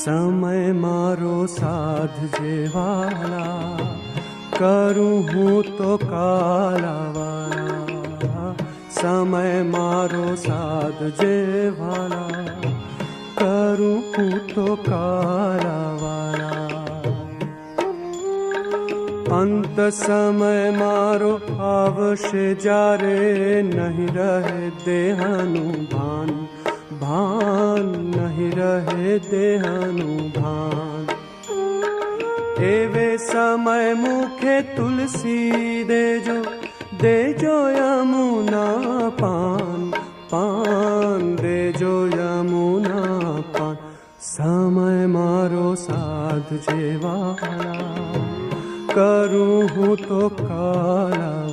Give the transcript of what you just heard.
સમય મારો સાધજે વાલા, કરું હું તો કાલાવાલા. સમય મારો સાધજે વાલા, કરું હું તો કાલાવાલા. અંત સમય મારો આવશે જ્યારે નહીં રહે દેહનું ભાન, ભાન નહીં રહે દેહનું ભાન. એવે સમય મુખે તુલસી દેજો, દેજો યમુના પાન, પાન દેજો યમુના પાન. સમય મારો સાધજે વાલા, કરું હું તો કાલા